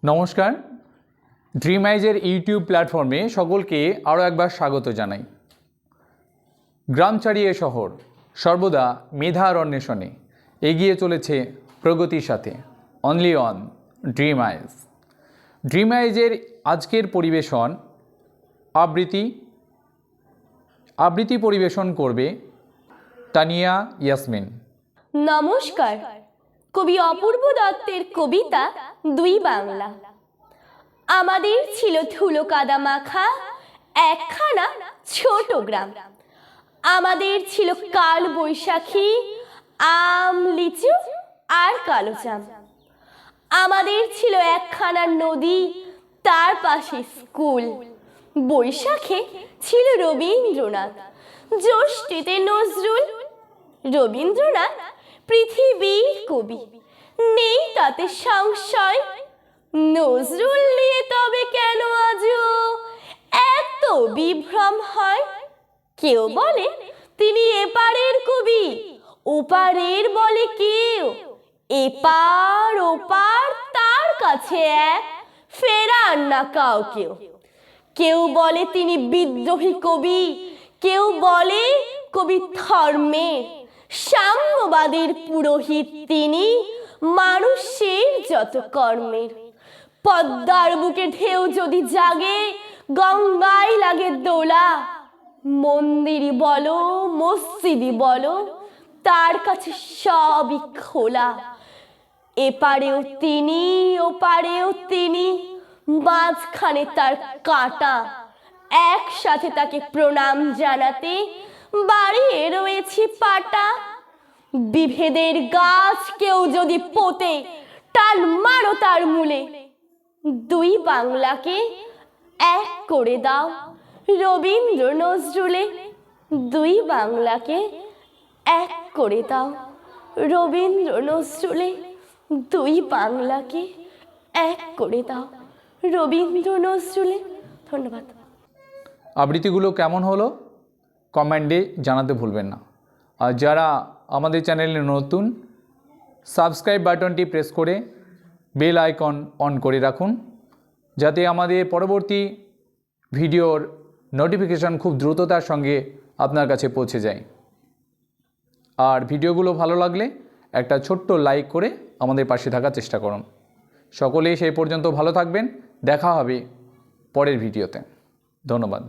নমস্কার, dream আইজের YouTube প্ল্যাটফর্মে সকলকে আরও একবার স্বাগত জানাই। গ্রাম ছাড়িয়ে শহর, সর্বদা মেধা আর অন্বেষণে এগিয়ে চলেছে প্রগতির সাথে। Only on dream eyes. Dream আইজের আজকের পরিবেশন আবৃত্তি পরিবেশন করবে তানিয়া ইয়াসমিন। নমস্কার। কবি অপূর্ব দত্তের কবিতা দুই বাংলা। আমাদের ছিল ধুলো কাদা মাখা একখানা ছোট গ্রাম। আমাদের ছিল কাল বৈশাখী, আম লিচু আর কালো জাম। আমাদের ছিল একখানা নদী, তার পাশে স্কুল। বৈশাখে ছিল রবীন্দ্রনাথ, জ্যৈষ্ঠীতে নজরুল। রবীন্দ্রনাথ পৃথিবীর কবি, নেই তাতে সংশয়। নজরুল নিয়ে তবে কেন আজও এত বিভ্রম হয়? কেউ বলে তিনি এপারের কবি, ওপারের বলে কেউ। এপার ওপার তার কাছে এক, ফেরান না কাউকেও। কেউ বলে তিনি বিদ্রোহী কবি, কেউ বলে কবি ধর্মের। সাম্যবাদের পুরোহিত তিনি, মানুষের যত কর্মের। পদ্মার বুকে ঢেউ যদি জাগে, গঙ্গায় লাগে দোলা। মন্দিরই বলো মসজিদই বলো, তার কাছে সবই খোলা। এপারেও তিনি ওপারেও তিনি, মাঝখানে তার কাঁটা। একসাথে তাকে প্রণাম জানাতে বাড়িয়ে রয়েছে পাটা। বিভেদের গাছ কেউ যদি পোতে, টান মারো তার মূলে। দুই বাংলাকে এক করে দাও রবীন্দ্র নজরুলে। দুই বাংলাকে এক করে দাও রবীন্দ্র নজরুলে। দুই বাংলাকে এক করে দাও রবীন্দ্র নজরুলে। ধন্যবাদ। আবৃত্তিগুলো কেমন হলো কমেন্টে জানাতে ভুলবেন না। আর যারা আমাদের চ্যানেলে নতুন, সাবস্ক্রাইব বাটনটি প্রেস করে বেল আইকন অন করে রাখুন, যাতে আমাদের পরবর্তী ভিডিওর নোটিফিকেশন খুব দ্রুততার সঙ্গে আপনার কাছে পৌঁছে যায়। আর ভিডিওগুলো ভালো লাগলে একটা ছোট্ট লাইক করে আমাদের পাশে থাকার চেষ্টা করুন। সকলেই সেই পর্যন্ত ভালো থাকবেন। দেখা হবে পরের ভিডিওতে। ধন্যবাদ।